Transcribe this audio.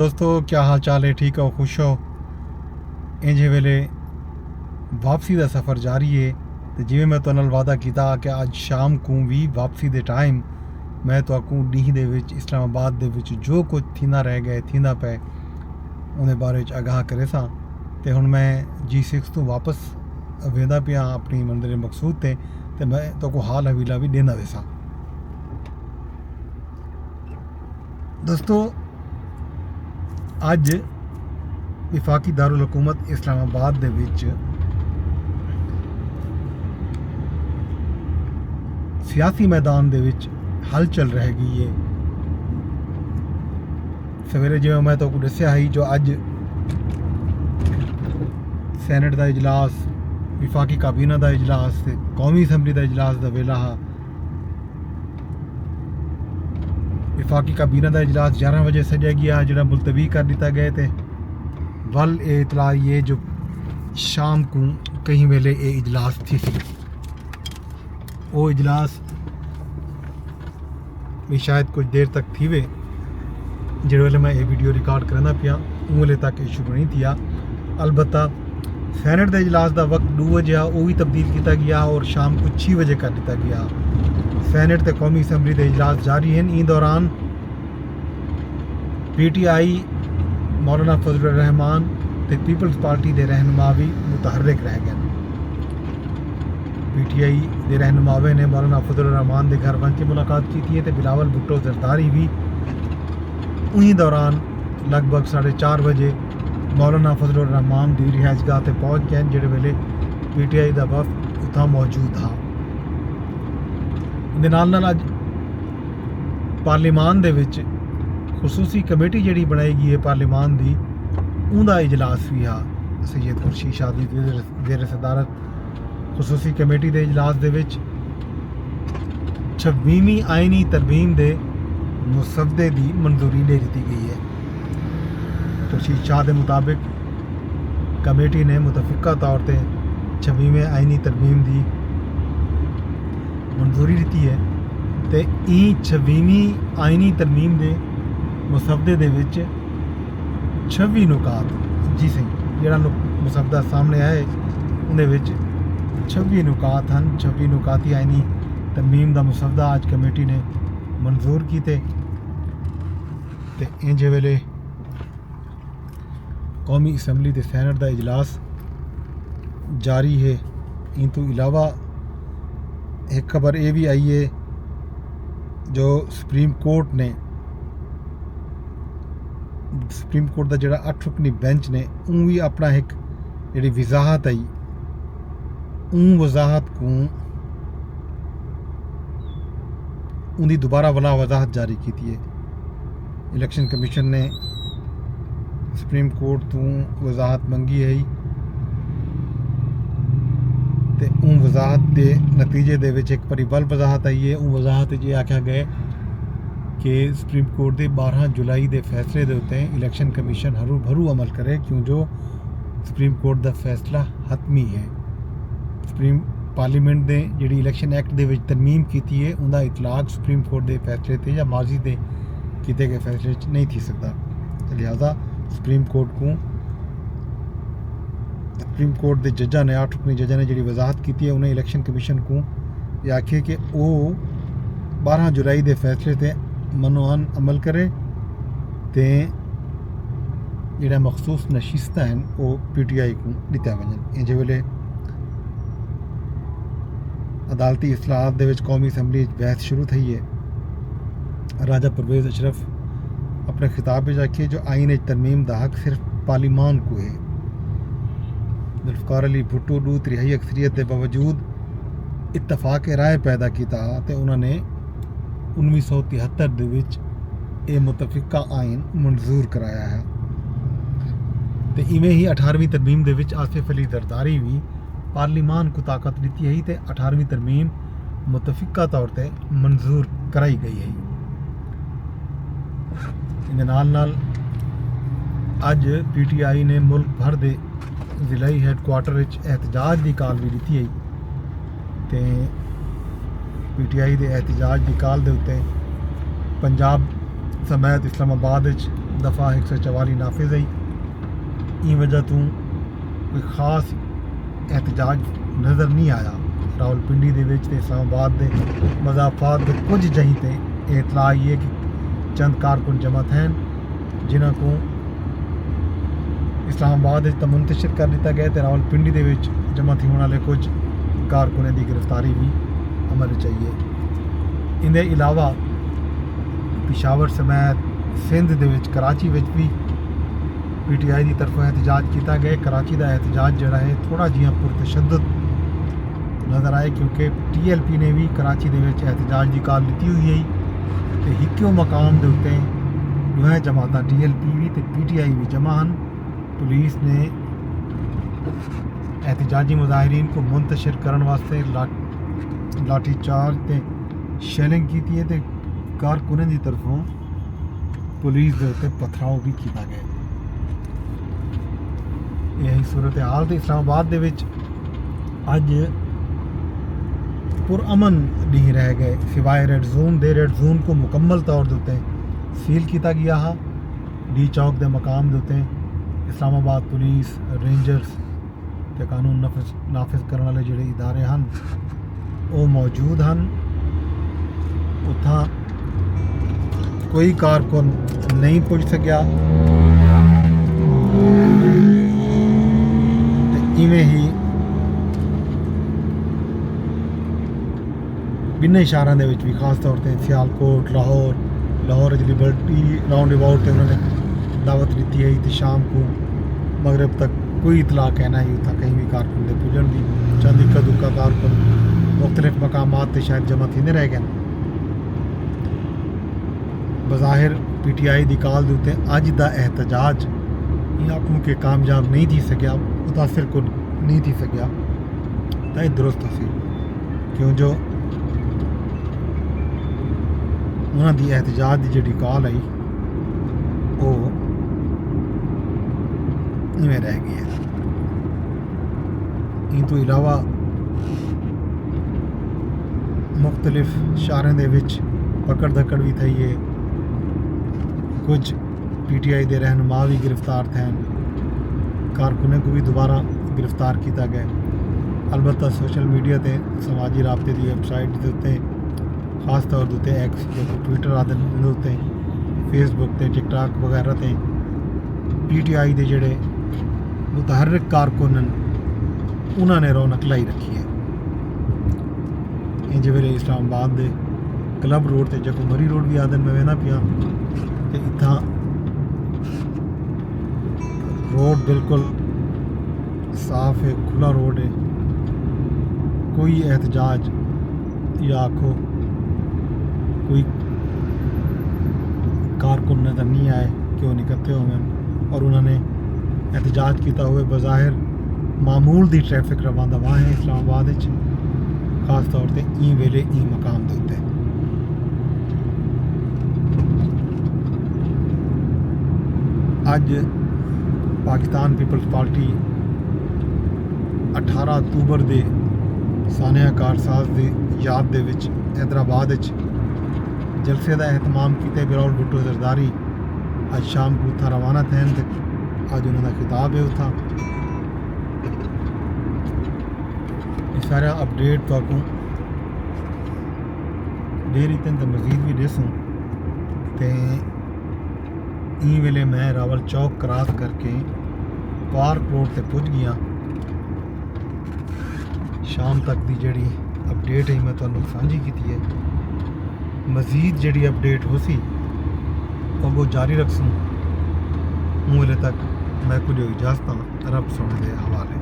दोस्तों क्या हाल चाल है। ठीक हो, खुश हो। इंजे वेले वापसी का सफ़र जारी है। तो जिमें मैं तो वादा किया कि अज शाम को भी वापसी के टाइम मैं तो डी दे विच इस्लामाबाद दे विच जो कुछ थींदा रह गए थींदा पे उन बारे आगाह करे सा। तो हुण मैं G6 तो वापस वेंदा पिया अपनी मंजिल मकसूद ते मैं तो को हाल हवीला भी देंदा वेसा। दोस्तों अज विफाकी दारुल हुकूमत इस्लामाबाद दे विच सियासी मैदान दे विच हलचल रह गई है। सवेरे जिवें मैं तो दस्या ही जो अज सैनेट का इजलास, विफाकी काबीना का इजलास, कौमी असैंबली का इजलास का वेला हा। विफाकी काबीना का इजलास 11 बजे सजा गया जो मुलतवी कर दिता गया। तो वल ए इतला ये जो शाम को कहीं वेले ये इजलास थी सी। वो इजलास भी शायद कुछ देर तक थी वे जो वेले मैं ये वीडियो रिकॉर्ड करना पिया उन वेले तक शुरू नहीं थिया। अलबत्ता सैनेट के इजलास का वक्त 2 बजे आ वो भी तब्दील किया गया और शाम को 6 बजे कर दिता गया। सैनेट ते कौमी असैंबली के इजलास जारी हैं। इस दौरान PTI मौलाना फजलुर रहमान ते पीपल्स पार्टी के रहनुमा भी मुतहर्रिक रह गए। PTI के रहनुमावे ने मौलाना फजलुर रहमान के घर पहुँच के मुलाकात की थी। तो बिलावल भुट्टो जरदारी भी उन्हीं दौरान लगभग 4:30 बजे मौलाना फजलुर रहमान की रिहाइशगाह से पहुँच गए जिहड़े वेले PTI का वफद उत्थां मौजूद था। दे नाल नाल अज पार्लीमान दे विच खसूसी कमेटी जिहड़ी बनाई गई है पार्लीमान की उनका इजलास भी आ। सैयद खुर्शीद शादी जेर सदारत खसूसी कमेटी के इजलास दे विच 26वीं आइनी तरमीम के मुसवदे की मंजूरी ले दी गई है। खुर्शीद शाह के मुताबिक कमेटी ने मुतफिका तौर पर 26वें आइनी तरमीम की मंजूरी दी है। तो 26वीं आइनी तरमीम के मुसवदे दे विच 26 नुकात जी सही जिहड़ा मुसवदा सामने आए उहदे विच 26 नुकात हैं। 26 नुकाती आइनी तरमीम का मुसवदा अज कमेटी ने मंजूर किए। तो इंज वेले कौमी असैंबली ते सैनेट का इजलास जारी है। इन तो इलावा एक खबर ये भी आई है जो सुप्रीम कोर्ट का जो 8 रुकनी बेंच ने उन भी अपना एक जी वजाहत आई उन वजाहत को उनकी दोबारा वाला वजाहत जारी की है। इलेक्शन कमीशन ने सुप्रीम कोर्ट तो वजाहत मंगी है तो उन वजाहत के नतीजे दे विच एक बारी बल वजाहत आई है। उन वजाहत ये आख्या गया कि सुप्रीम कोर्ट के 12 जुलाई के फैसले के उत्ते इलेक्शन कमीशन हरू भरू अमल करे क्यों जो सुप्रीम कोर्ट का फैसला हतमी है। सुप्रीम पार्लीमेंट ने जी इलेक्शन एक्ट के तरमीम की है उनका इतलाक सुप्रीम कोर्ट के फैसले से या माजी के किए गए फैसले नहीं थी सकता। लिहाजा सुप्रीम कोर्ट के जजा ने 8 रुकनी जजा ने जी वजाहत की है उन्हें इलेक्शन कमीशन को ये आखे कि वो 12 जुलाई के फैसले से मनोअन अमल करे तो जोड़ा मखसूस नशिस्त हैं वो PTI को दिता वजन। इंज वेले अदालती इस्लाहात दे विच कौमी असैंबली बहस शुरू थी है। राजा परवेज़ अशरफ अपने खिताब में आखिए जो आइन तरमीम का हक सिर्फ पार्लीमान को है। जुल्फ़िकार अली भुट्टो 2/3 अक्सरियत के बावजूद इतफाक राय पैदा किया तो उन्होंने 1973 ये मुतफिका आइन मंजूर कराया है। तो इवें ही 18वीं तरमीम के आसिफ अली जरदारी भी पार्लीमान को ताकत दी है तो 18वीं तरमीम मुतफिका तौर पर मंजूर कराई गई है। इन नाल अज PTI ने मुल्क भर के जिलाई हैडकुआटर एहतजाज की कॉल भी दी है। तो PTI के एहतजाज की कॉल के उत्ते पंजाब समेत इस्लामाबाद दफ़ा 144 नाफिज है। ई वजह तू कोई खास एहतजाज नज़र नहीं आया। रावलपिंडी दे विच ते इस्लामाबाद दे मज़ाफात दे कुछ जहीं ते इतला आई है कि चंद कारकुन जमा थे जिन्हों को इस्लामाबाद तो मुंतशिर कर दिता गया, तो रावलपिंडी दे विच जमा थी वाले कुछ कारकुनों की गिरफ्तारी भी अमल चाहिए। इनके अलावा पिशावर समेत सिंध दे विच कराची विच भी PTI की तरफों एहतजाज किया गया। कराची का एहतजाज जोड़ा है थोड़ा जिहा पुरतशद्दद नज़र आए, क्योंकि TLP ने भी कराची दे विच एहतजाज की कॉल दी हुई है। तो हिक्को मकाम के उत्ते दोवें जमात TLP भी तो PTI भी जमा हैं। पुलिस ने एहतजाजी मुजाहिरीन को मुंतशिर करने वास्ते लाठी चार्ज ते शैलिंग की है, तो कारकुनों की तरफों पुलिस के उत्ते पथराव भी किया गया। यही सूरत हाल तो इस्लामाबाद दे विच अज पुरअमन नहीं रह गए, सिवाय रेड जोन दे। रेड जोन को मुकम्मल तौर के सील किया गया हा। डी चौक के मकाम के उत्ते इस्लामाबाद पुलिस, रेंजर्स ते कानून नाफिज करने वाले जोड़े इदारे हैं वो मौजूद हैं। उतना कोई कारकुन नहीं पहुँच सकिया। इवें ही बिन्ने शहरों के भी खास तौर पर Sialkot, Lahore liberty round about उन्होंने दावत दी है तो शाम को मगरब तक कोई इतला कहना ही था कहीं भी कारकुन के पुजन की। चंद इक्का दुक्का कारकुन मुख्तलिफ मकामात से शायद जमा थींदे रह गए। बज़ाहिर PTI की कॉल के उत्ते अज का एहतजाज आखूँ कि कामयाब नहीं थी सकिया, मुतासिर को नहीं थी सकिया। तो यह दुरुस्त सी, क्यों जो उन्होंने एहतजाज की जी कॉल आई वो इवें रह गई है। इन तो इलावा मुख्तलिफ शहरों के विच पकड़ धकड़ भी थी है। कुछ PTI के रहनुमा भी गिरफ्तार थे। कारकुनों को भी दोबारा गिरफ्तार किया गया। अलबत्ता सोशल मीडिया ते समाजी राबते की वैबसाइट के उत्ते खास तौर पर एक्स जो ट्विटर आदि उत्ते फेसबुक ते टिकटॉक वगैरह ते PTI के जोड़े मुतहर्रिक कारकुन उन्होंने रौनक लाई रखी है। इंज वेले इस्लामाबाद के क्लब रोड ते जको मरी रोड भी आदन में वेना पिया, तो इतना रोड बिल्कुल साफ है, खुला रोड है। कोई एहतजाज या आखो कोई कारकुन नज़र नहीं आए कि वो निकलते हुए और उन्होंने एहतजाज किया हुए। बज़ाहिर मामूल दी ट्रैफिक रवां दवा है इस्लामाबाद विच, खास तौर पर ई वेले ई मकाम के उत्ते। अज पाकिस्तान पीपल्स पार्टी 18 अक्तूबर के सानिया कारसाज की याद दे विच हैदराबाद जलसे का एहतमाम किया। बिरौल भुट्टो जरदारी अज शाम को उत्था रवाना थे। अज उन्होंने खिताब है उत्था। सारा अपडेट तो दे रही तो मजीद भी देसूँ। तो ई वेले मैं रावल चौक क्रॉस करके पार्क रोड से पुज गया। शाम तक की जी अपडेट है मैं तुहानू साझी की है। मजीद जी अपडेट हो सी वो जारी रखसूँ। वेले तक मैं कुछ इजाजत रब सुनने के हवाले।